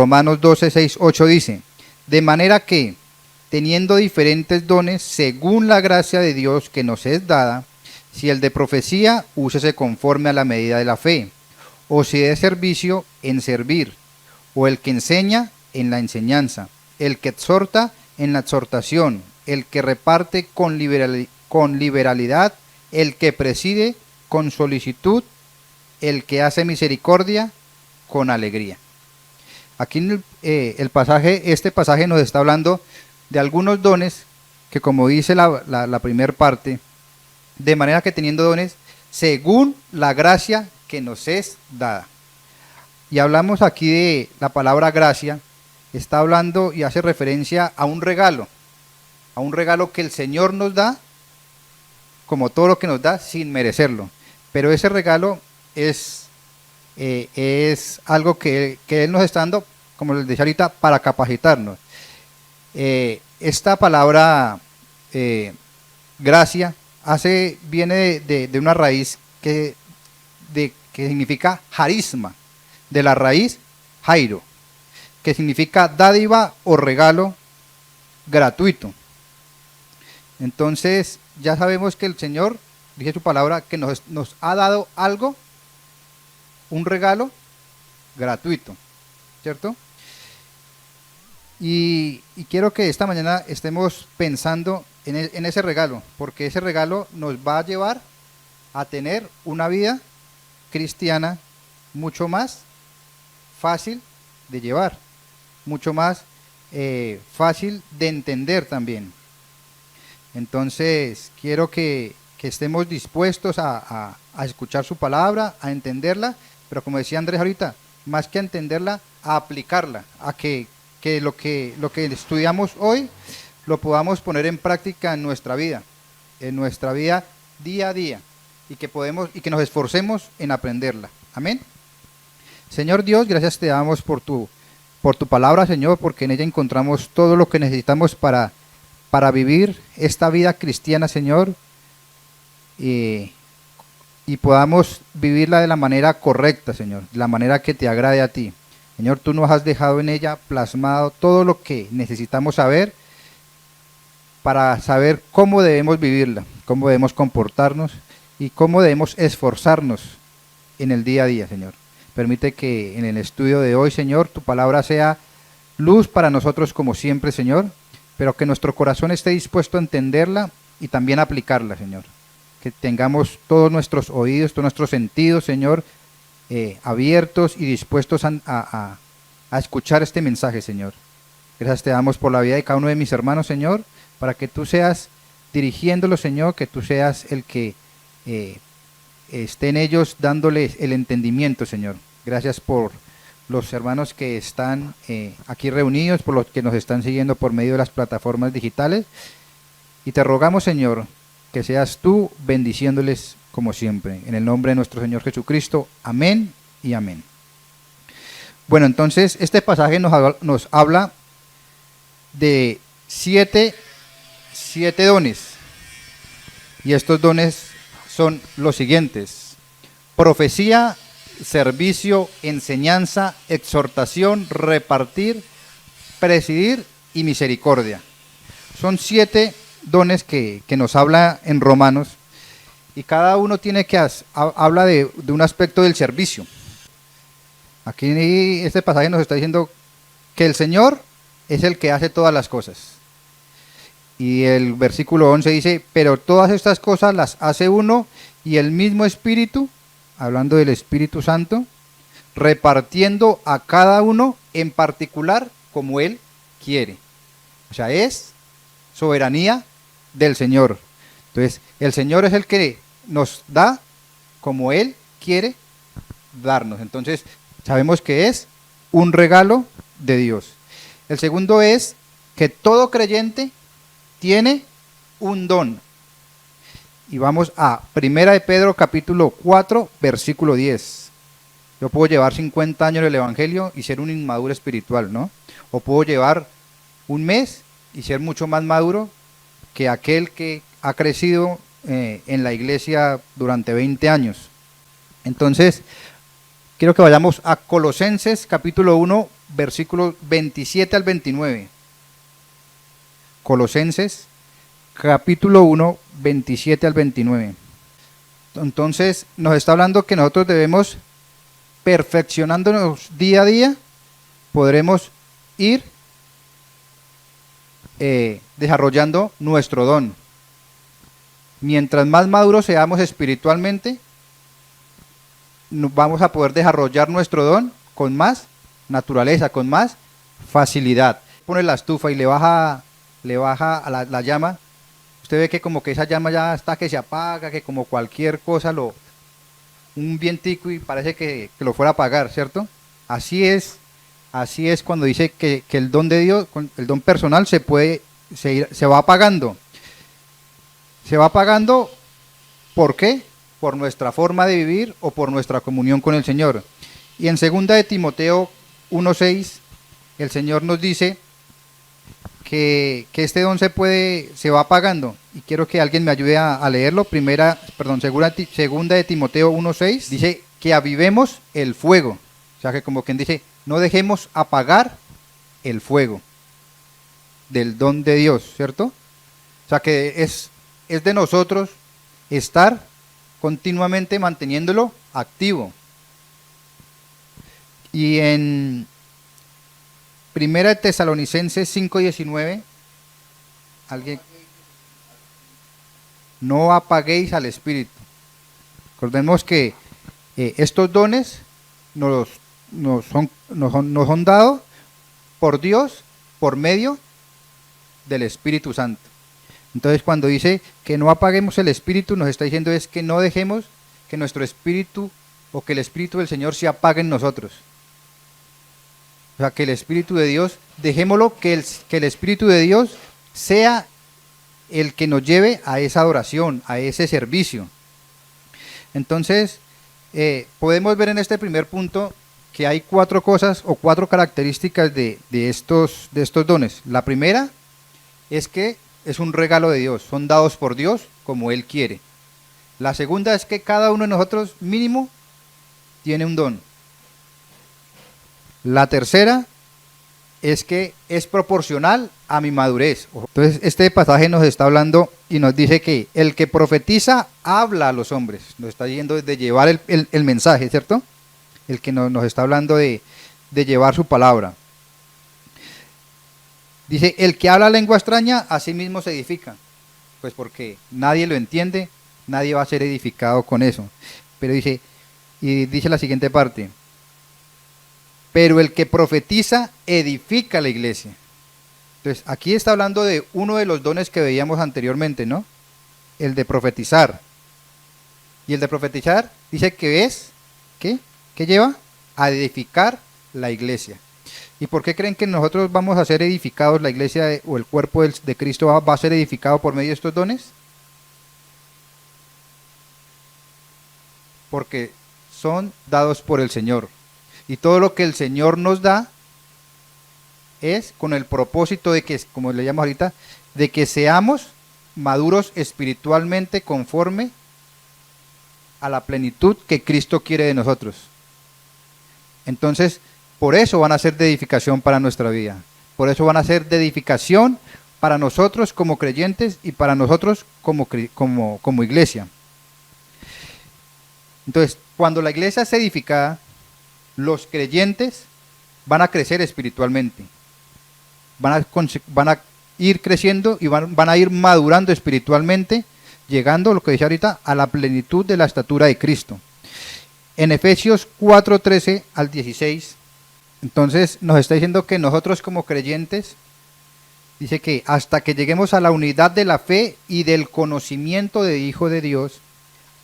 Romanos 12, 6, 8 dice: de manera que, teniendo diferentes dones según la gracia de Dios que nos es dada, si el de profecía, úsese conforme a la medida de la fe, o si de servicio, en servir, o el que enseña, en la enseñanza, el que exhorta, en la exhortación, el que reparte con liberalidad, el que preside con solicitud, el que hace misericordia con alegría. Aquí en este pasaje nos está hablando de algunos dones que, como dice la primera parte, de manera que teniendo dones según la gracia que nos es dada. Y hablamos aquí de la palabra gracia, está hablando y hace referencia a un regalo que el Señor nos da, como todo lo que nos da, sin merecerlo. Pero ese regalo es algo que Él nos está dando, como les decía ahorita, para capacitarnos. Esta palabra gracia viene de una raíz que significa harisma, de la raíz jairo, que significa dádiva o regalo gratuito. Entonces ya sabemos que el Señor, dice su palabra, que nos ha dado algo, un regalo gratuito, ¿cierto? Y quiero que esta mañana estemos pensando en ese regalo, porque ese regalo nos va a llevar a tener una vida cristiana mucho más fácil de llevar, mucho más fácil de entender también. Entonces quiero que estemos dispuestos a escuchar su palabra, a entenderla, pero como decía Andrés ahorita, más que a entenderla, a aplicarla, a que lo que estudiamos hoy lo podamos poner en práctica en nuestra vida día a día, y que nos esforcemos en aprenderla. Amén. Señor Dios, gracias te damos por tu palabra, Señor, porque en ella encontramos todo lo que necesitamos para vivir esta vida cristiana, Señor, y podamos vivirla de la manera correcta, Señor, de la manera que te agrade a ti. Señor, tú nos has dejado en ella plasmado todo lo que necesitamos saber para saber cómo debemos vivirla, cómo debemos comportarnos y cómo debemos esforzarnos en el día a día, Señor. Permite que en el estudio de hoy, Señor, tu palabra sea luz para nosotros como siempre, Señor, pero que nuestro corazón esté dispuesto a entenderla y también a aplicarla, Señor. Que tengamos todos nuestros oídos, todos nuestros sentidos, Señor, abiertos y dispuestos a escuchar este mensaje, Señor. Gracias te damos por la vida de cada uno de mis hermanos, Señor, para que tú seas dirigiéndolos, Señor, que tú seas el que esté en ellos dándoles el entendimiento, Señor. Gracias por los hermanos que están aquí reunidos, por los que nos están siguiendo por medio de las plataformas digitales, y te rogamos, Señor, que seas tú bendiciéndoles como siempre, en el nombre de nuestro Señor Jesucristo. Amén y amén. Bueno, entonces este pasaje nos habla de siete dones, y estos dones son los siguientes: profecía, servicio, enseñanza, exhortación, repartir, presidir y misericordia. Son 7 dones que nos habla en Romanos, y cada uno habla de un aspecto del servicio. Aquí este pasaje nos está diciendo que el Señor es el que hace todas las cosas. Y el versículo 11 dice: pero todas estas cosas las hace uno y el mismo Espíritu, hablando del Espíritu Santo, repartiendo a cada uno en particular como Él quiere. O sea, es soberanía del Señor. Entonces, el Señor es el que nos da como Él quiere darnos. Entonces, sabemos que es un regalo de Dios. El segundo es que todo creyente tiene un don. Y vamos a 1 de Pedro capítulo 4, versículo 10. Yo puedo llevar 50 años en el Evangelio y ser un inmaduro espiritual, ¿no? O puedo llevar un mes y ser mucho más maduro que aquel que ha crecido en la iglesia durante 20 años. Entonces, quiero que vayamos a Colosenses capítulo 1, versículos 27 al 29. Colosenses, capítulo 1, 27 al 29. Entonces nos está hablando que nosotros debemos, perfeccionándonos día a día, podremos ir desarrollando nuestro don. Mientras más maduros seamos espiritualmente, vamos a poder desarrollar nuestro don con más naturaleza, con más facilidad. Pone la estufa y le baja a la llama. Usted ve que como que esa llama ya está que se apaga, que como cualquier cosa, un vientico y parece que lo fuera a apagar, ¿cierto? Así es cuando dice que el don de Dios, el don personal se va apagando. Se va apagando, ¿por qué? Por nuestra forma de vivir o por nuestra comunión con el Señor. Y en 2 de Timoteo 1:6, el Señor nos dice que este don se va apagando, y quiero que alguien me ayude a leerlo. Segunda de Timoteo 1:6 dice que avivemos el fuego, o sea que como quien dice, no dejemos apagar el fuego del don de Dios, ¿cierto? O sea que es de nosotros estar continuamente manteniéndolo activo. Y en Primera de Tesalonicenses 5:19, alguien, no apaguéis al Espíritu. Recordemos que estos dones nos son dados por Dios por medio del Espíritu Santo. Entonces cuando dice que no apaguemos el Espíritu, nos está diciendo es que no dejemos que nuestro Espíritu o que el Espíritu del Señor se apague en nosotros. O sea, que el Espíritu de Dios, dejémoslo, que el Espíritu de Dios sea el que nos lleve a esa adoración, a ese servicio. Entonces, podemos ver en este primer punto que hay 4 cosas o 4 características de estos dones. La primera es que es un regalo de Dios, son dados por Dios como Él quiere. La segunda es que cada uno de nosotros mínimo tiene un don. La tercera es que es proporcional a mi madurez. Entonces este pasaje nos está hablando y nos dice que el que profetiza habla a los hombres. Nos está yendo de llevar el mensaje, ¿cierto? El que nos está hablando de llevar su palabra. Dice, el que habla lengua extraña, a sí mismo se edifica. Pues porque nadie lo entiende, nadie va a ser edificado con eso. Pero dice la siguiente parte, pero el que profetiza edifica la iglesia. Entonces, aquí está hablando de uno de los dones que veíamos anteriormente, ¿no? El de profetizar. Y el de profetizar dice que es, ¿qué lleva? A edificar la iglesia. ¿Y por qué creen que nosotros vamos a ser edificados, la iglesia o el cuerpo de Cristo va a ser edificado por medio de estos dones? Porque son dados por el Señor. Y todo lo que el Señor nos da es con el propósito de que, como le llamamos ahorita, de que seamos maduros espiritualmente conforme a la plenitud que Cristo quiere de nosotros. Entonces, por eso van a ser de edificación para nuestra vida. Por eso van a ser de edificación para nosotros como creyentes y para nosotros como iglesia. Entonces, cuando la iglesia es edificada, los creyentes van a crecer espiritualmente. Van a ir creciendo y van a ir madurando espiritualmente, llegando, lo que dice ahorita, a la plenitud de la estatura de Cristo. En Efesios 4:13 al 16, entonces nos está diciendo que nosotros como creyentes, dice que hasta que lleguemos a la unidad de la fe y del conocimiento del Hijo de Dios,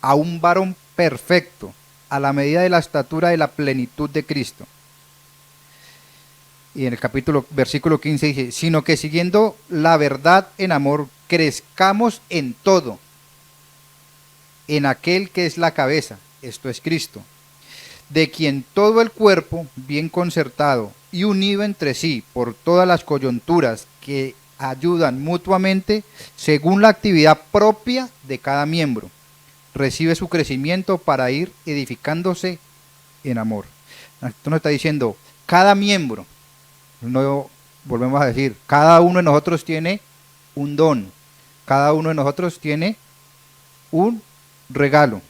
a un varón perfecto, a la medida de la estatura de la plenitud de Cristo. Y en el versículo 15 dice, sino que siguiendo la verdad en amor, crezcamos en todo, en aquel que es la cabeza, esto es Cristo, de quien todo el cuerpo, bien concertado y unido entre sí por todas las coyunturas que ayudan mutuamente según la actividad propia de cada miembro, recibe su crecimiento para ir edificándose en amor. Esto nos está diciendo, cada miembro, No, volvemos a decir, cada uno de nosotros tiene un don, cada uno de nosotros tiene un regalo,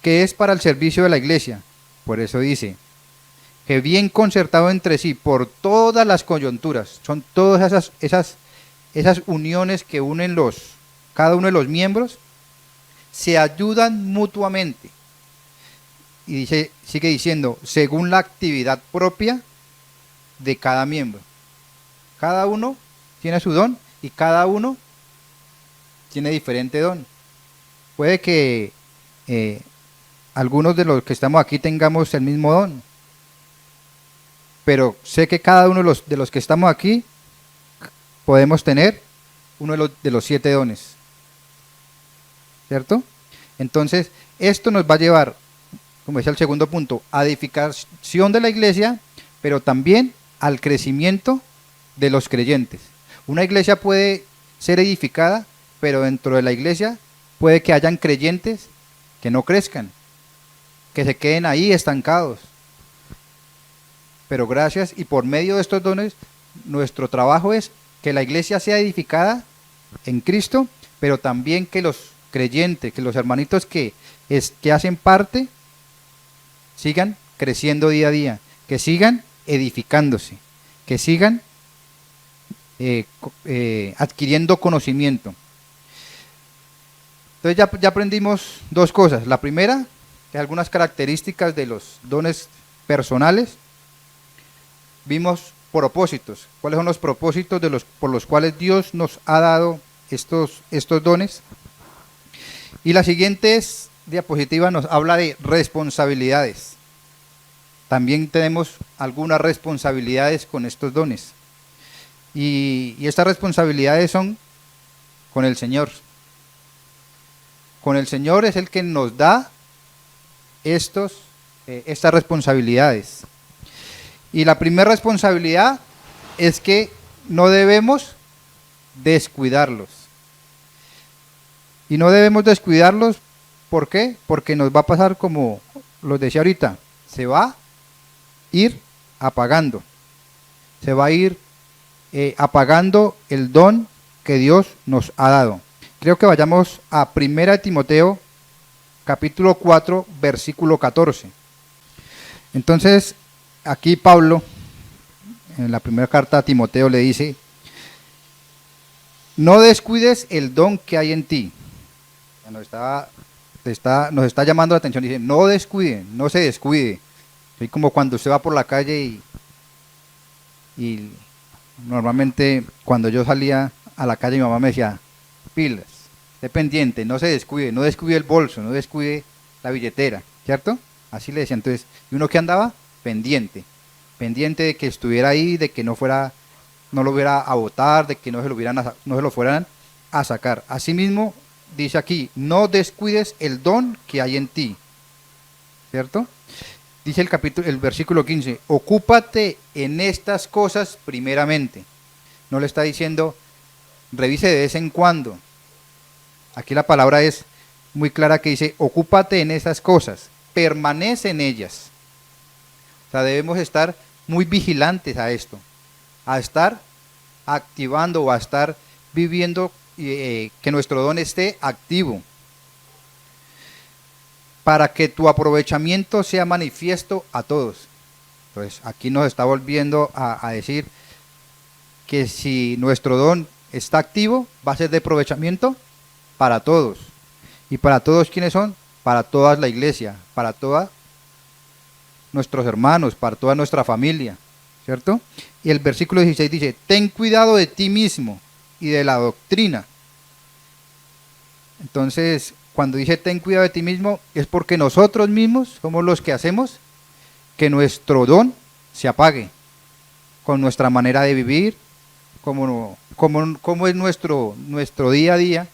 que es para el servicio de la iglesia. Por eso dice, que bien concertado entre sí por todas las coyunturas, son todas esas uniones que unen cada uno de los miembros, se ayudan mutuamente. Y sigue diciendo, según la actividad propia de cada miembro. Cada uno tiene su don y cada uno tiene diferente don. Puede que algunos de los que estamos aquí tengamos el mismo don, pero sé que cada uno de los que estamos aquí podemos tener uno de los 7 dones, ¿cierto? Entonces, esto nos va a llevar, como decía el segundo punto, a edificación de la iglesia, pero también al crecimiento de los creyentes. Una iglesia puede ser edificada, pero dentro de la iglesia puede que hayan creyentes que no crezcan, que se queden ahí estancados. Pero gracias y por medio de estos dones, nuestro trabajo es que la iglesia sea edificada en Cristo, pero también que los creyentes, que los hermanitos que hacen parte, sigan creciendo día a día, que sigan edificándose, que sigan adquiriendo conocimiento. Entonces ya aprendimos dos cosas. La primera, que algunas características de los dones personales. Vimos propósitos. ¿Cuáles son los propósitos por los cuales Dios nos ha dado estos dones? Y la siguiente diapositiva nos habla de responsabilidades. También tenemos algunas responsabilidades con estos dones. Y estas responsabilidades son con el Señor. Con el Señor es el que nos da estas responsabilidades. Y la primera responsabilidad es que no debemos descuidarlos. Y no debemos descuidarlos, ¿por qué? Porque nos va a pasar como los decía ahorita, se va a ir apagando. Se va a ir apagando el don que Dios nos ha dado. Creo que vayamos a 1 Timoteo, capítulo 4, versículo 14. Entonces, aquí Pablo, en la primera carta a Timoteo, le dice, no descuides el don que hay en ti. Nos está llamando la atención, dice, no descuiden, no se descuide. Soy como cuando usted va por la calle y normalmente cuando yo salía a la calle mi mamá me decía, pilas, esté pendiente, no se descuide, no descuide el bolso, no descuide la billetera, ¿cierto? Así le decía. Entonces, y uno que andaba pendiente de que estuviera ahí, de que no lo hubiera a botar, de que no se lo fueran a sacar. Asimismo, dice aquí, no descuides el don que hay en ti, ¿cierto? Dice el versículo 15, ocúpate en estas cosas primeramente. No le está diciendo, revise de vez en cuando. Aquí la palabra es muy clara que dice, ocúpate en estas cosas, permanece en ellas. O sea, debemos estar muy vigilantes a esto, a estar activando o a estar viviendo que nuestro don esté activo, para que tu aprovechamiento sea manifiesto a todos. Entonces, aquí nos está volviendo a decir que si nuestro don está activo, va a ser de aprovechamiento para todos. ¿Y para todos quiénes son? Para toda la iglesia, para todos nuestros hermanos, para toda nuestra familia, ¿cierto? Y el versículo 16 dice, ten cuidado de ti mismo y de la doctrina. Entonces, cuando dice ten cuidado de ti mismo, es porque nosotros mismos somos los que hacemos que nuestro don se apague, con nuestra manera de vivir, como es nuestro día a día.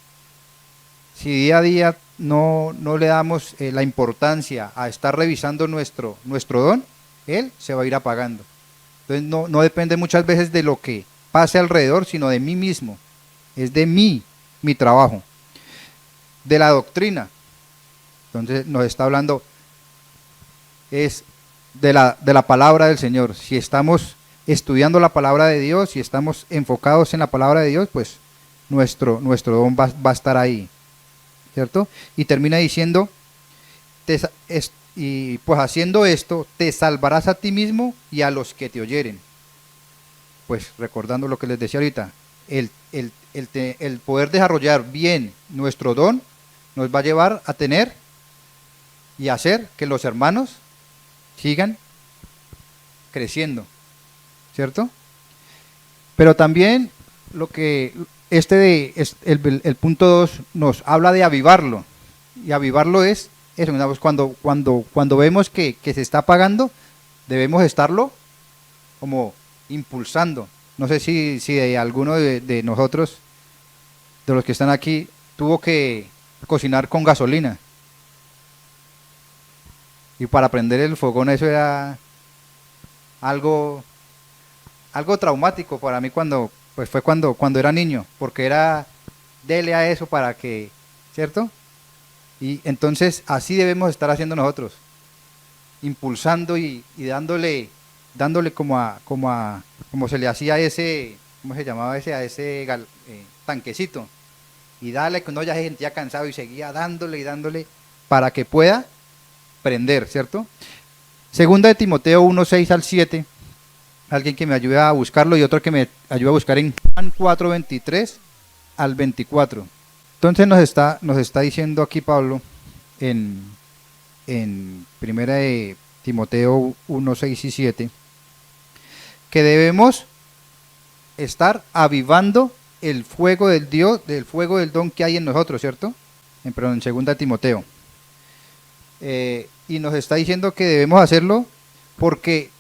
Si día a día no le damos la importancia a estar revisando nuestro don, él se va a ir apagando. Entonces no depende muchas veces de lo que pase alrededor, sino de mí mismo. Es de mi trabajo. De la doctrina. Entonces nos está hablando es de la palabra del Señor. Si estamos estudiando la palabra de Dios y estamos enfocados en la palabra de Dios, pues nuestro don va a estar ahí, ¿cierto? Y termina diciendo, y pues haciendo esto, te salvarás a ti mismo y a los que te oyeren. Pues recordando lo que les decía ahorita, el poder desarrollar bien nuestro don nos va a llevar a tener y hacer que los hermanos sigan creciendo, ¿cierto? Pero también lo que el punto 2 nos habla de avivarlo, y avivarlo es eso, digamos, cuando vemos que se está apagando, debemos estarlo como impulsando. No sé si de alguno de nosotros, de los que están aquí, tuvo que cocinar con gasolina. Y para prender el fogón eso era algo traumático para mí cuando era niño, porque era dele a eso para que, ¿cierto? Y entonces así debemos estar haciendo nosotros, impulsando y dándole como se le hacía a ese, ¿cómo se llamaba ese? A ese tanquecito. Y dale, que uno ya se sentía cansado y seguía dándole y dándole para que pueda prender, ¿cierto? Segunda de Timoteo 1:6-7, alguien que me ayude a buscarlo y otro que me ayude a buscar en Juan 4:23-24. Entonces nos está diciendo aquí Pablo en primera de Timoteo 1:6-7 que debemos estar avivando el fuego del Dios, del fuego del don que hay en nosotros, ¿cierto? En segunda de Timoteo. Y nos está diciendo que debemos hacerlo porque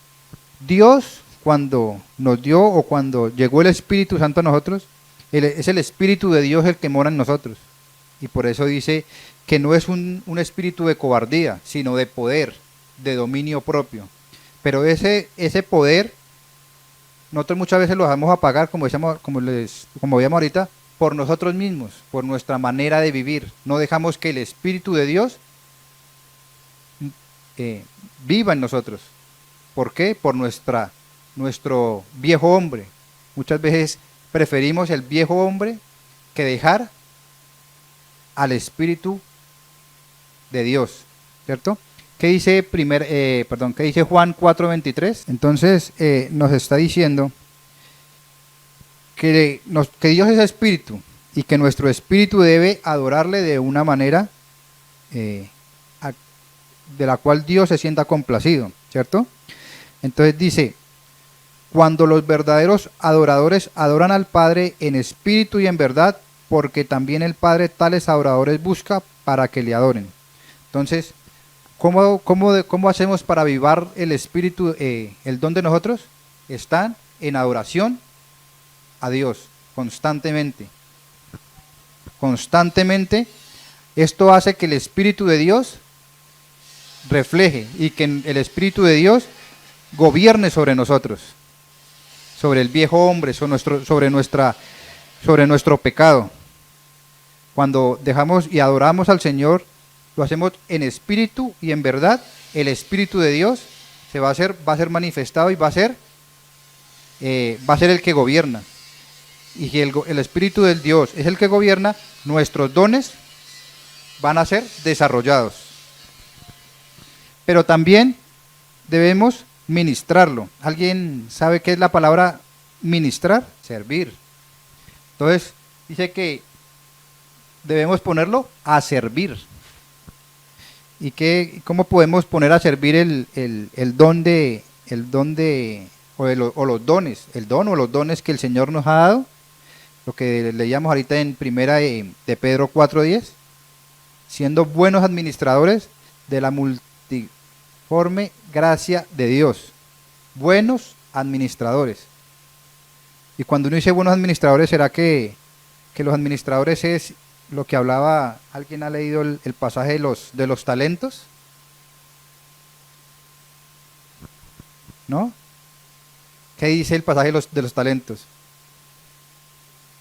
Dios, cuando nos dio o cuando llegó el Espíritu Santo a nosotros, es el Espíritu de Dios el que mora en nosotros. Y por eso dice que no es un espíritu de cobardía, sino de poder, de dominio propio. Pero ese poder, nosotros muchas veces lo dejamos apagar, como veíamos ahorita, por nosotros mismos, por nuestra manera de vivir. No dejamos que el Espíritu de Dios viva en nosotros. ¿Por qué? Por nuestro viejo hombre. Muchas veces preferimos el viejo hombre que dejar al Espíritu de Dios, ¿cierto? ¿Qué dice qué dice Juan 4:23? Entonces nos está diciendo que Dios es espíritu y que nuestro espíritu debe adorarle de una manera de la cual Dios se sienta complacido, ¿cierto? Entonces dice, cuando los verdaderos adoradores adoran al Padre en espíritu y en verdad, porque también el Padre tales adoradores busca para que le adoren. Entonces, ¿cómo hacemos para avivar el espíritu, el don de nosotros? Está en adoración a Dios, constantemente. Constantemente, esto hace que el Espíritu de Dios refleje y que el Espíritu de Dios gobierne sobre nosotros, sobre el viejo hombre, sobre nuestro pecado. Cuando dejamos y adoramos al Señor, lo hacemos en espíritu y en verdad, el Espíritu de Dios va a ser manifestado y va a ser el que gobierna. Y si el Espíritu del Dios es el que gobierna, nuestros dones van a ser desarrollados. Pero también debemos ministrarlo. ¿Alguien sabe qué es la palabra ministrar? Servir. Entonces, dice que debemos ponerlo a servir. ¿Y cómo podemos poner a servir el don o los dones? El don o los dones que el Señor nos ha dado. Lo que leíamos ahorita en primera de Pedro 4:10. Siendo buenos administradores de la multiforme gracia de Dios. Buenos administradores. Y cuando uno dice buenos administradores, ¿será que los administradores es lo que hablaba? ¿Alguien ha leído el pasaje de los talentos? ¿No? ¿Qué dice el pasaje de los talentos?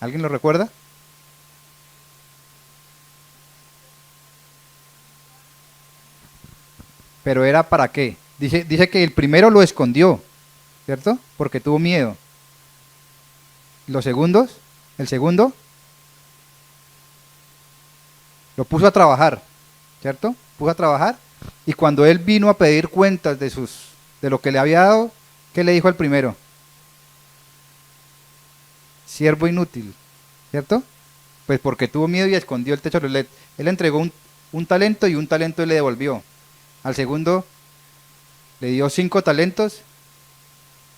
¿Alguien lo recuerda? ¿Pero era para qué? Dice que el primero lo escondió ¿cierto? Porque tuvo miedo. Los segundos, el segundo lo puso a trabajar, ¿cierto? Puso a trabajar y cuando él vino a pedir cuentas de lo que le había dado, ¿qué le dijo al primero? Siervo inútil, ¿cierto? Pues porque tuvo miedo y escondió el techo. Él entregó un talento y un talento le devolvió. Al segundo le dio 5 talentos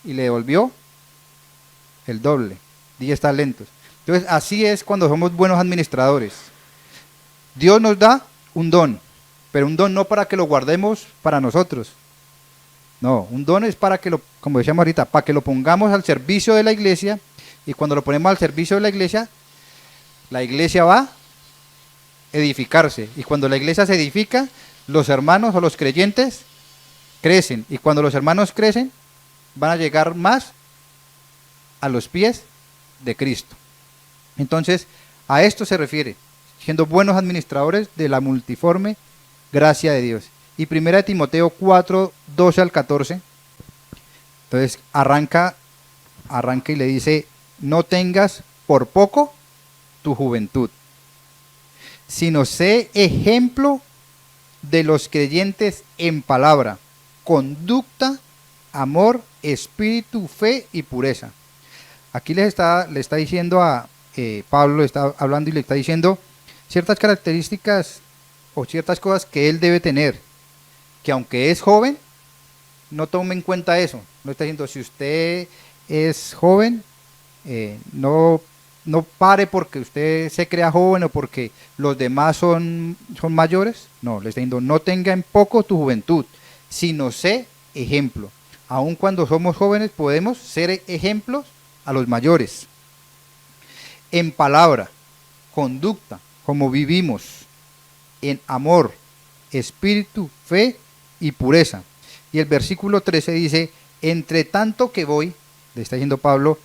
y le devolvió el doble, 10 talentos. Entonces así es cuando somos buenos administradores. Dios nos da un don, pero un don no para que lo guardemos para nosotros. No, un don es para que como decíamos ahorita, para que lo pongamos al servicio de la iglesia, y cuando lo ponemos al servicio de la iglesia va a edificarse, y cuando la iglesia se edifica, los hermanos o los creyentes crecen, y cuando los hermanos crecen, van a llegar más a los pies de Cristo. Entonces, a esto se refiere, siendo buenos administradores de la multiforme gracia de Dios. Y 1 Timoteo 4, 12 al 14, entonces arranca y le dice, no tengas por poco tu juventud, sino sé ejemplo de los creyentes en palabra, conducta, amor, espíritu, fe y pureza. Aquí le está diciendo a Pablo, le está hablando y le está diciendo ciertas características o ciertas cosas que él debe tener, que aunque es joven, no tome en cuenta eso. No está diciendo, si usted es joven, no pare porque usted se crea joven o porque los demás son mayores. No, le está diciendo, no tenga en poco tu juventud, sino sé ejemplo. Aun cuando somos jóvenes podemos ser ejemplos a los mayores. En palabra, conducta, como vivimos, en amor, espíritu, fe y pureza. Y el versículo 13 dice, entre tanto que voy, le está diciendo Pablo,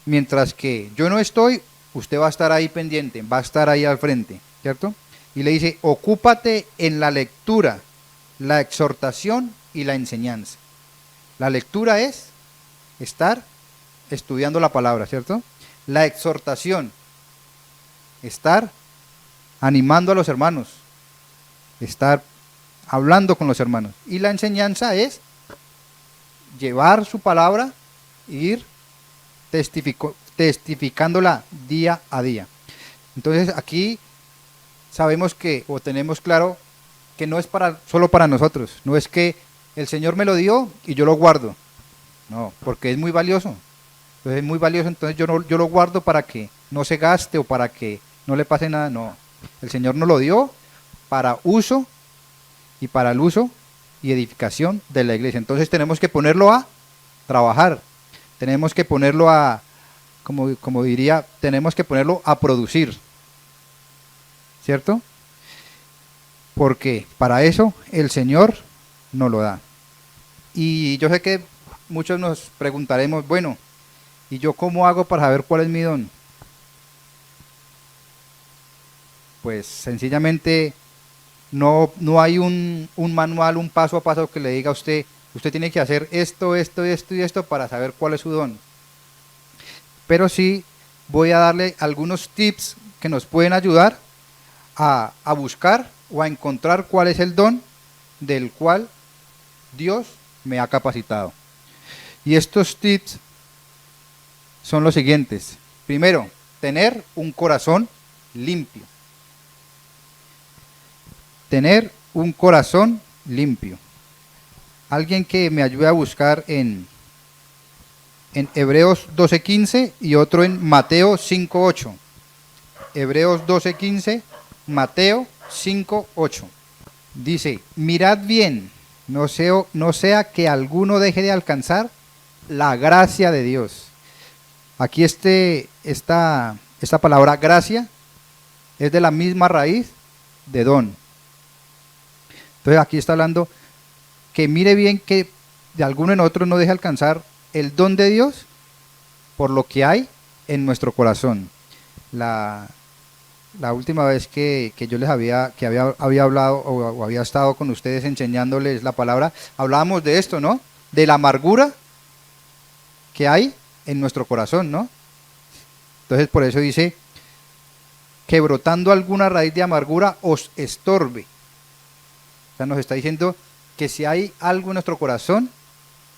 mientras que yo no estoy, usted va a estar ahí pendiente, va a estar ahí al frente, ¿cierto? Y le dice, ocúpate en la lectura, la exhortación y la enseñanza. La lectura es estar estudiando la palabra, ¿cierto? La exhortación, estar animando a los hermanos, estar hablando con los hermanos. Y la enseñanza es llevar su palabra e ir testificándola día a día. Entonces aquí sabemos que, o tenemos claro, que no es solo para nosotros, no es que el Señor me lo dio y yo lo guardo, no, porque es muy valioso. Entonces es muy valioso, entonces yo lo guardo para que no se gaste o para que no le pase nada, no. El Señor nos lo dio para uso y para el uso y edificación de la iglesia. Entonces tenemos que ponerlo a trabajar, tenemos que ponerlo a, como diría, tenemos que ponerlo a producir, ¿cierto? Porque para eso el Señor nos lo da. Y yo sé que muchos nos preguntaremos, bueno, ¿y yo cómo hago para saber cuál es mi don? Pues sencillamente no hay un manual, un paso a paso que le diga a usted tiene que hacer esto y esto para saber cuál es su don. Pero sí voy a darle algunos tips que nos pueden ayudar a buscar o a encontrar cuál es el don del cual Dios me ha capacitado. Y estos tips son los siguientes. Primero, tener un corazón limpio. Tener un corazón limpio. Alguien que me ayude a buscar en Hebreos 12:15 y otro en Mateo 5:8. Hebreos 12:15, Mateo 5:8. Dice, mirad bien, no sea que alguno deje de alcanzar la gracia de Dios. Aquí esta palabra gracia es de la misma raíz de don. Entonces aquí está hablando que mire bien que de alguno en otro no deje alcanzar el don de Dios por lo que hay en nuestro corazón. La última vez que yo les había hablado o había estado con ustedes enseñándoles la palabra, hablábamos de esto, ¿no? De la amargura que hay en nuestro corazón, ¿no? Entonces por eso dice, que brotando alguna raíz de amargura os estorbe. O sea, nos está diciendo que si hay algo en nuestro corazón,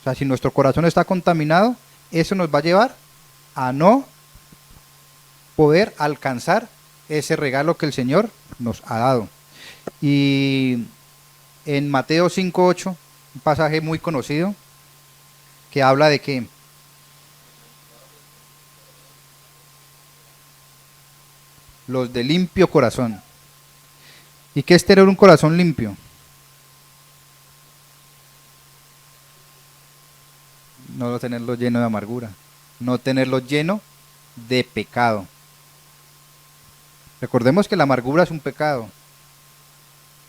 o sea, si nuestro corazón está contaminado, eso nos va a llevar a no poder alcanzar ese regalo que el Señor nos ha dado. Y en Mateo 5:8, un pasaje muy conocido, que habla de que los de limpio corazón. ¿Y qué es tener un corazón limpio? No tenerlo lleno de amargura, no tenerlo lleno de pecado. Recordemos que la amargura es un pecado.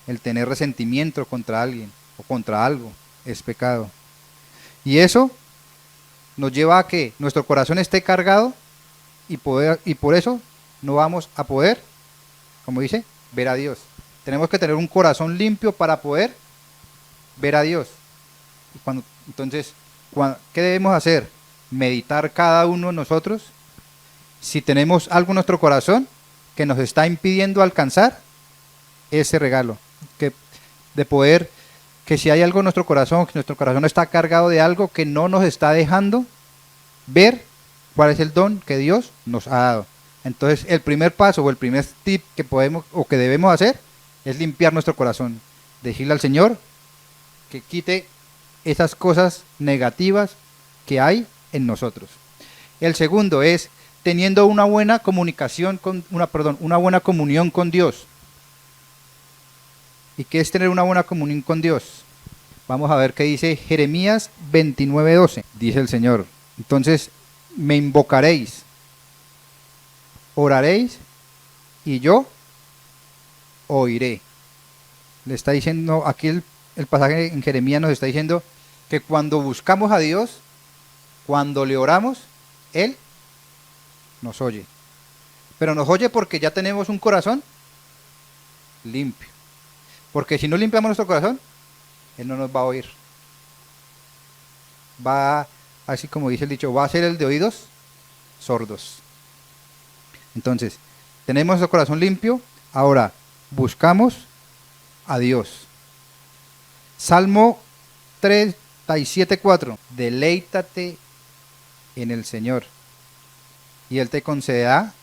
El tener resentimiento contra alguien o contra algo es pecado. Y eso nos lleva a que nuestro corazón esté cargado y por eso no vamos a poder, como dice, ver a Dios. Tenemos que tener un corazón limpio para poder ver a Dios. Entonces, ¿qué debemos hacer? Meditar cada uno de nosotros si tenemos algo en nuestro corazón que nos está impidiendo alcanzar ese regalo, de poder, que si hay algo en nuestro corazón, que nuestro corazón está cargado de algo que no nos está dejando ver cuál es el don que Dios nos ha dado. Entonces el primer paso o el primer tip que podemos o que debemos hacer es limpiar nuestro corazón, decirle al Señor que quite esas cosas negativas que hay en nosotros. El segundo es teniendo una buena comunicación una buena comunión con Dios. ¿Y qué es tener una buena comunión con Dios? Vamos a ver qué dice Jeremías 29:12. Dice el Señor: entonces me invocaréis, oraréis y yo oiré. Le está diciendo aquí el pasaje en Jeremías, nos está diciendo que cuando buscamos a Dios, cuando le oramos, Él nos oye. Pero nos oye porque ya tenemos un corazón limpio. Porque si no limpiamos nuestro corazón, Él no nos va a oír. Va, así como dice el dicho, va a ser el de oídos sordos. Entonces, tenemos nuestro corazón limpio, ahora buscamos a Dios. Salmo 37:4, deleítate en el Señor y Él te concederá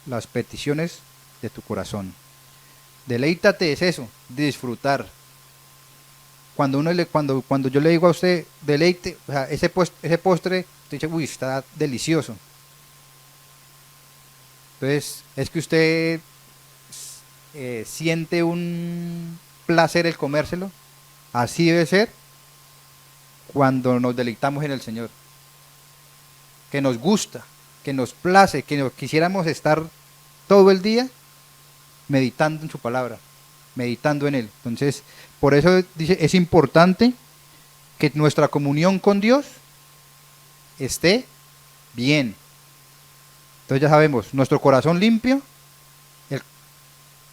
las peticiones de tu corazón. Deleítate es eso, disfrutar. Cuando yo le digo a usted deleite, o sea, ese postre, usted dice, uy, está delicioso. Entonces, es que usted siente un placer el comérselo. Así debe ser cuando nos deleitamos en el Señor. Que nos gusta, que nos place, que quisiéramos estar todo el día meditando en su palabra, meditando en Él. Entonces, por eso dice, es importante que nuestra comunión con Dios esté bien. Entonces ya sabemos, nuestro corazón limpio,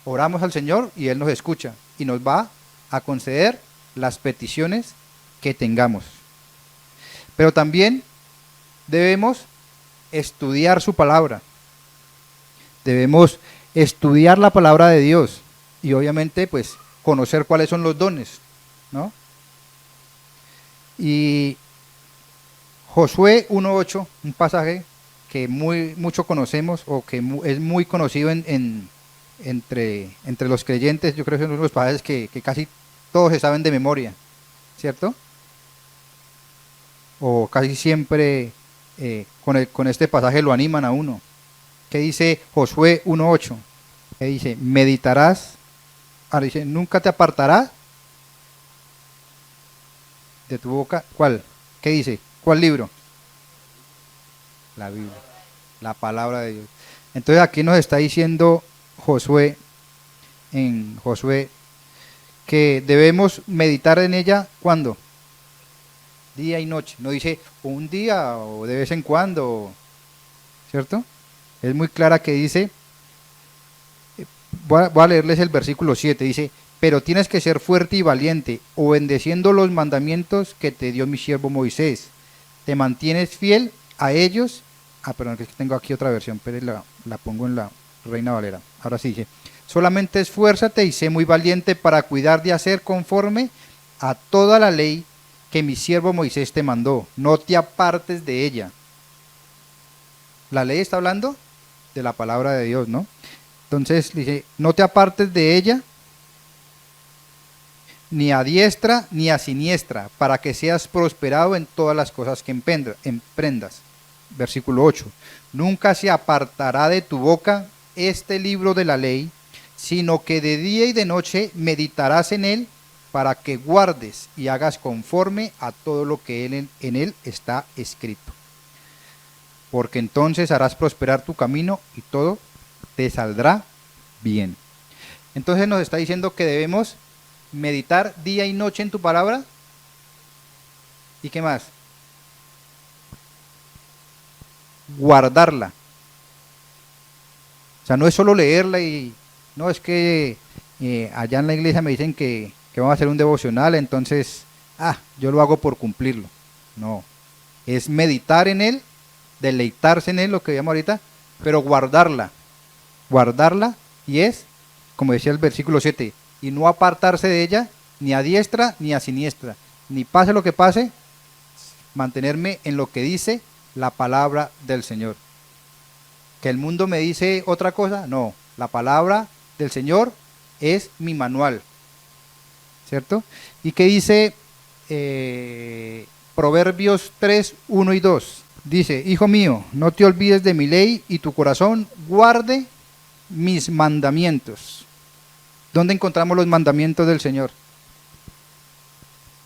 oramos al Señor y Él nos escucha y nos va a conceder las peticiones que tengamos. Pero también debemos estudiar su palabra. Debemos estudiar la palabra de Dios y obviamente pues conocer cuáles son los dones, ¿no? Y Josué 1:8, un pasaje que mucho conocemos o que es muy conocido entre los creyentes. Yo creo que son unos pasajes que casi todos se saben de memoria, ¿cierto? O casi siempre con este pasaje lo animan a uno. ¿Qué dice Josué 1:8? Que dice, meditarás, ahora dice, nunca te apartarás de tu boca. ¿Cuál? ¿Qué dice? ¿Cuál libro? La Biblia, la palabra de Dios. Entonces aquí nos está diciendo Josué, en Josué, que debemos meditar en ella, ¿cuándo? Día y noche. No dice un día o de vez en cuando, ¿cierto? Es muy clara que dice, voy a leerles el versículo 7, dice, pero tienes que ser fuerte y valiente, obedeciendo los mandamientos que te dio mi siervo Moisés. te mantienes fiel a ellos. Perdón, que es que tengo aquí otra versión, pero la pongo en la Reina Valera. Ahora sí dice, solamente esfuérzate y sé muy valiente para cuidar de hacer conforme a toda la ley que mi siervo Moisés te mandó. No te apartes de ella. La ley está hablando de la palabra de Dios, ¿no? Entonces dice, no te apartes de ella, ni a diestra ni a siniestra, para que seas prosperado en todas las cosas que emprendas. Versículo 8. Nunca se apartará de tu boca este libro de la ley, sino que de día y de noche meditarás en él, para que guardes y hagas conforme a todo lo que en él está escrito. Porque entonces harás prosperar tu camino y todo te saldrá bien. Entonces nos está diciendo que debemos meditar día y noche en tu palabra. ¿Y qué más? Guardarla. O sea, no es solo leerla y no es que allá en la iglesia me dicen que vamos a hacer un devocional, entonces, yo lo hago por cumplirlo. No, es meditar en él, deleitarse en él, lo que veíamos ahorita, pero guardarla y es, como decía el versículo 7, y no apartarse de ella, ni a diestra ni a siniestra, ni pase lo que pase, mantenerme en lo que dice la palabra del Señor. ¿Que el mundo me dice otra cosa? No, la palabra del Señor es mi manual, ¿cierto? ¿Y qué dice Proverbios 3, 1 y 2? Dice, hijo mío, no te olvides de mi ley y tu corazón guarde mis mandamientos. ¿Dónde encontramos los mandamientos del Señor?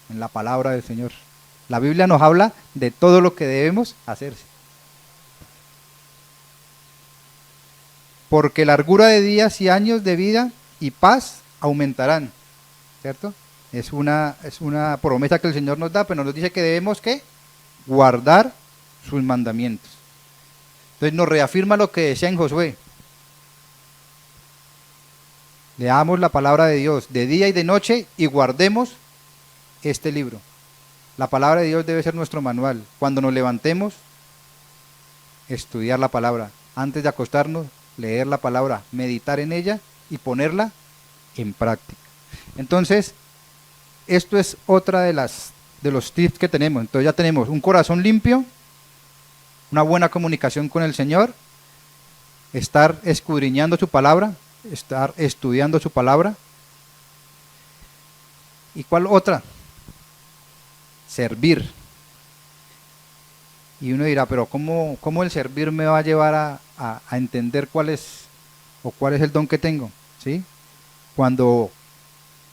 En la palabra del Señor. La Biblia nos habla de todo lo que debemos hacerse. Porque largura de días y años de vida y paz aumentarán, ¿cierto? Es una promesa que el Señor nos da, pero nos dice que debemos ¿qué? Guardar sus mandamientos. Entonces nos reafirma lo que decía en Josué. Leamos la palabra de Dios de día y de noche y guardemos este libro. La palabra de Dios debe ser nuestro manual. Cuando nos levantemos, estudiar la palabra. Antes de acostarnos, leer la palabra, meditar en ella y ponerla en práctica. Entonces, esto es otra de los tips que tenemos. Entonces ya tenemos un corazón limpio, una buena comunicación con el Señor, estar escudriñando su palabra, estar estudiando su palabra. ¿Y cuál otra? Servir. Y uno dirá, pero ¿cómo el servir me va a llevar a entender cuál es el don que tengo? ¿Sí? Cuando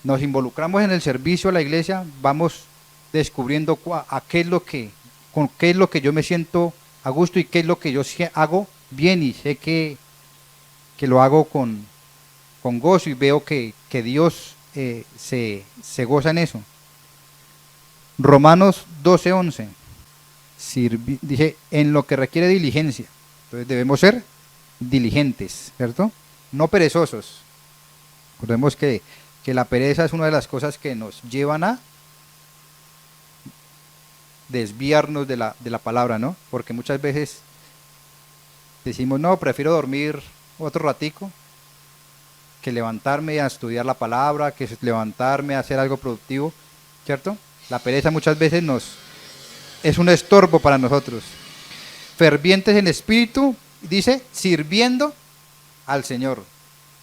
nos involucramos en el servicio a la iglesia, vamos descubriendo con qué es lo que yo me siento a gusto y qué es lo que yo hago bien y sé que lo hago con gozo y veo que Dios se goza en eso. Romanos 12:11 dice, en lo que requiere diligencia. Entonces debemos ser diligentes, ¿cierto? No perezosos. Recordemos que la pereza es una de las cosas que nos llevan a desviarnos de la palabra, ¿no? Porque muchas veces decimos, no, prefiero dormir otro ratico que levantarme a estudiar la palabra, que levantarme a hacer algo productivo, ¿cierto? La pereza muchas veces es un estorbo para nosotros. Fervientes en espíritu, dice, sirviendo al Señor,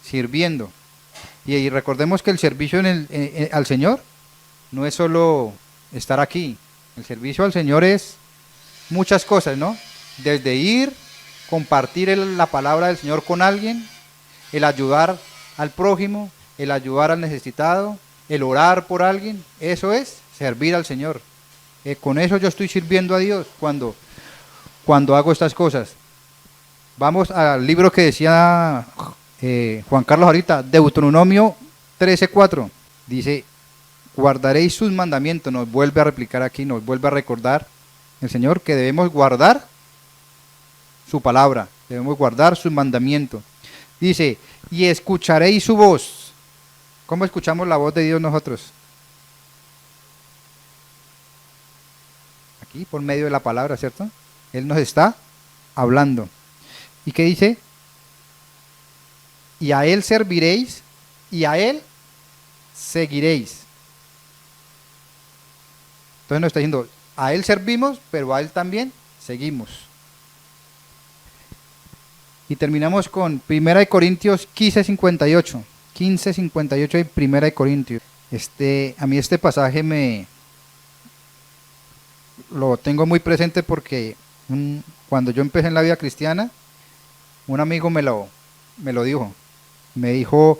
sirviendo. Y recordemos que el servicio al Señor no es solo estar aquí. El servicio al Señor es muchas cosas, ¿no? Desde ir, compartir la palabra del Señor con alguien, el ayudar al prójimo, el ayudar al necesitado, el orar por alguien. Eso es servir al Señor. Con eso yo estoy sirviendo a Dios cuando hago estas cosas. Vamos al libro que decía Juan Carlos ahorita, Deuteronomio 13:4. Dice, guardaréis sus mandamientos. Nos vuelve a replicar aquí, nos vuelve a recordar el Señor que debemos guardar su palabra, debemos guardar sus mandamientos. Dice, y escucharéis su voz. ¿Cómo escuchamos la voz de Dios nosotros? aquí por medio de la palabra, ¿cierto? Él nos está hablando. ¿Y qué dice? Y a Él serviréis y a Él seguiréis. Entonces nos está diciendo, a Él servimos, pero a Él también seguimos. Y terminamos con 1 Corintios 15:58. 15:58 de 1 Corintios. A mí este pasaje lo tengo muy presente porque cuando yo empecé en la vida cristiana, un amigo me lo dijo. Me dijo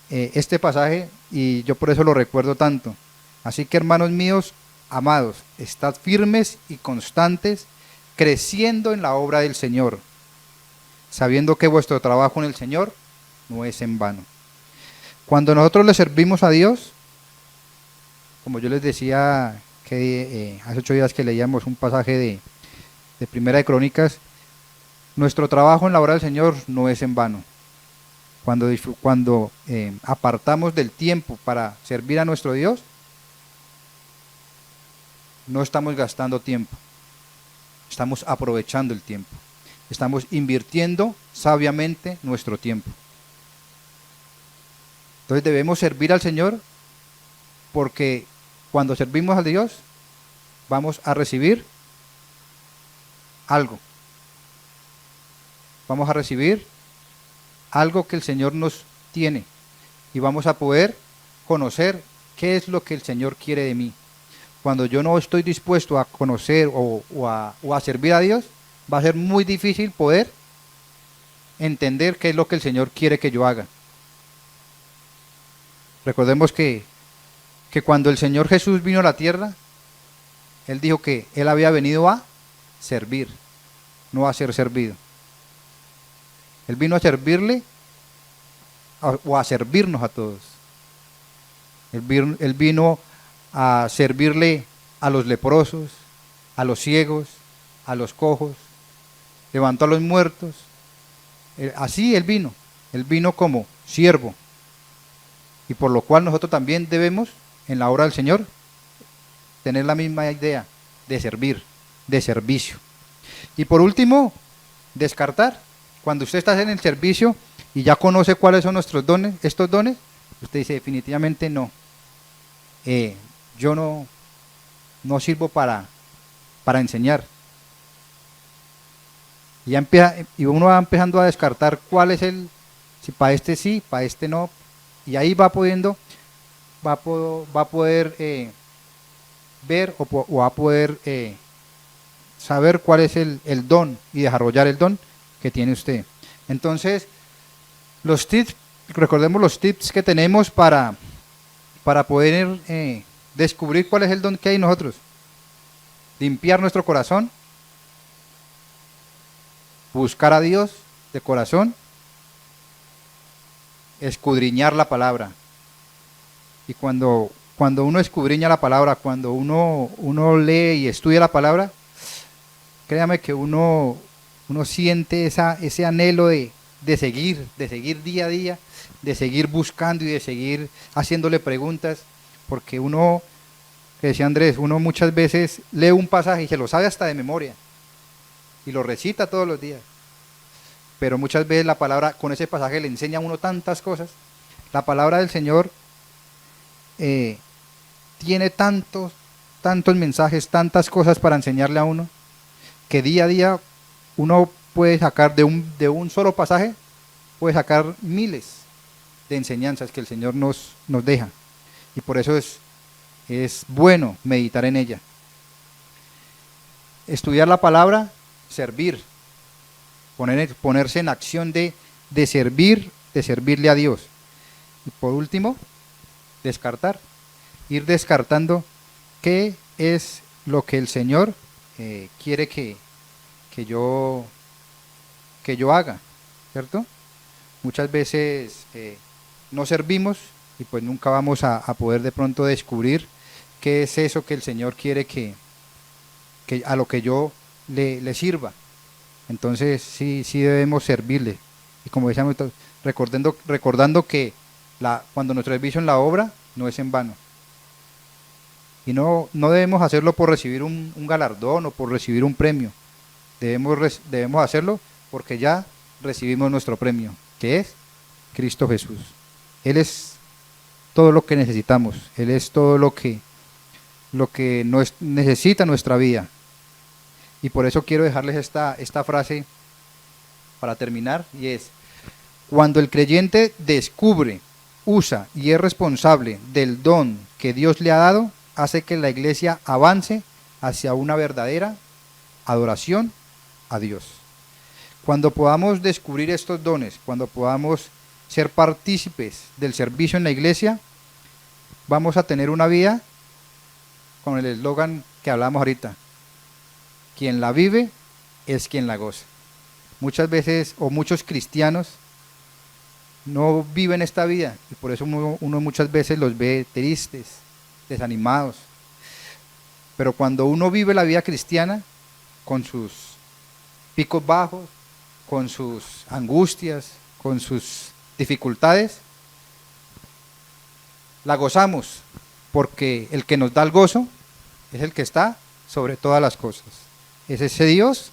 este pasaje y yo por eso lo recuerdo tanto. Así que, hermanos míos, amados, estad firmes y constantes, creciendo en la obra del Señor, sabiendo que vuestro trabajo en el Señor no es en vano. Cuando nosotros le servimos a Dios, como yo les decía que hace 8 días que leíamos un pasaje de Primera de Crónicas, nuestro trabajo en la obra del Señor no es en vano. Cuando apartamos del tiempo para servir a nuestro Dios, no estamos gastando tiempo, estamos aprovechando el tiempo, estamos invirtiendo sabiamente nuestro tiempo. Entonces debemos servir al Señor porque cuando servimos a Dios vamos a recibir algo. Vamos a recibir algo que el Señor nos tiene y vamos a poder conocer qué es lo que el Señor quiere de mí. Cuando yo no estoy dispuesto a conocer o a servir a Dios, va a ser muy difícil poder entender qué es lo que el Señor quiere que yo haga. Recordemos que cuando el Señor Jesús vino a la tierra, Él dijo que Él había venido a servir, no a ser servido. Él vino a servirle o a servirnos a todos. Él vino a servirle a los leprosos, a los ciegos, a los cojos, levantó a los muertos. Así Él vino como siervo. Y por lo cual nosotros también debemos, en la obra del Señor, tener la misma idea de servir, de servicio. Y por último, descartar. Cuando usted está en el servicio y ya conoce cuáles son nuestros dones, estos dones, usted dice definitivamente no. Yo no sirvo para enseñar. Y uno va empezando a descartar cuál es si para este sí, para este no. Y ahí va a poder ver o va a poder saber cuál es el don y desarrollar el don que tiene usted. Entonces, recordemos los tips que tenemos para poder descubrir cuál es el don que hay en nosotros. Limpiar nuestro corazón, buscar a Dios de corazón, escudriñar la palabra. Y cuando uno escudriña la palabra, cuando uno lee y estudia la palabra, créame que uno siente ese anhelo de seguir día a día, de seguir buscando y de seguir haciéndole preguntas, porque uno, que decía Andrés, uno muchas veces lee un pasaje y se lo sabe hasta de memoria, y lo recita todos los días, pero muchas veces la palabra con ese pasaje le enseña a uno tantas cosas. La palabra del Señor tiene tantos mensajes, tantas cosas para enseñarle a uno, que día a día uno puede sacar de un solo pasaje, puede sacar miles de enseñanzas que el Señor nos deja, y por eso es bueno meditar en ella. Estudiar la palabra, servir, ponerse en acción de servirle a Dios. Y por último, descartar, ir descartando qué es lo que el Señor quiere que yo haga, ¿cierto? Muchas veces no servimos y pues nunca vamos a poder de pronto descubrir qué es eso que el Señor quiere que a lo que yo le sirva. Entonces sí debemos servirle. Y como decíamos, recordando que cuando nuestro servicio en la obra no es en vano. Y no debemos hacerlo por recibir un galardón o por recibir un premio. Debemos hacerlo porque ya recibimos nuestro premio, que es Cristo Jesús. Él es todo lo que necesitamos. Él es todo lo que necesita nuestra vida. Y por eso quiero dejarles esta frase para terminar, y es: cuando el creyente descubre, usa y es responsable del don que Dios le ha dado, hace que la iglesia avance hacia una verdadera adoración a Dios. Cuando podamos descubrir estos dones, cuando podamos ser partícipes del servicio en la iglesia, vamos a tener una vida con el eslogan que hablamos ahorita: quien la vive es quien la goza. Muchas veces, o muchos cristianos no viven esta vida, y por eso uno muchas veces los ve tristes, desanimados. Pero cuando uno vive la vida cristiana, con sus picos bajos, con sus angustias, con sus dificultades, la gozamos, porque el que nos da el gozo es el que está sobre todas las cosas. Es ese Dios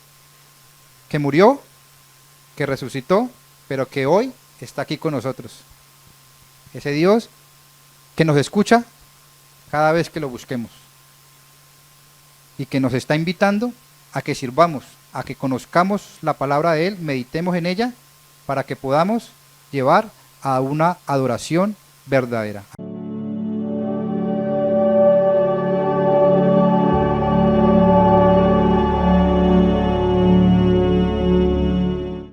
que murió, que resucitó, pero que hoy está aquí con nosotros. Ese Dios que nos escucha cada vez que lo busquemos, y que nos está invitando a que sirvamos, a que conozcamos la palabra de Él, meditemos en ella, para que podamos llevar a una adoración verdadera.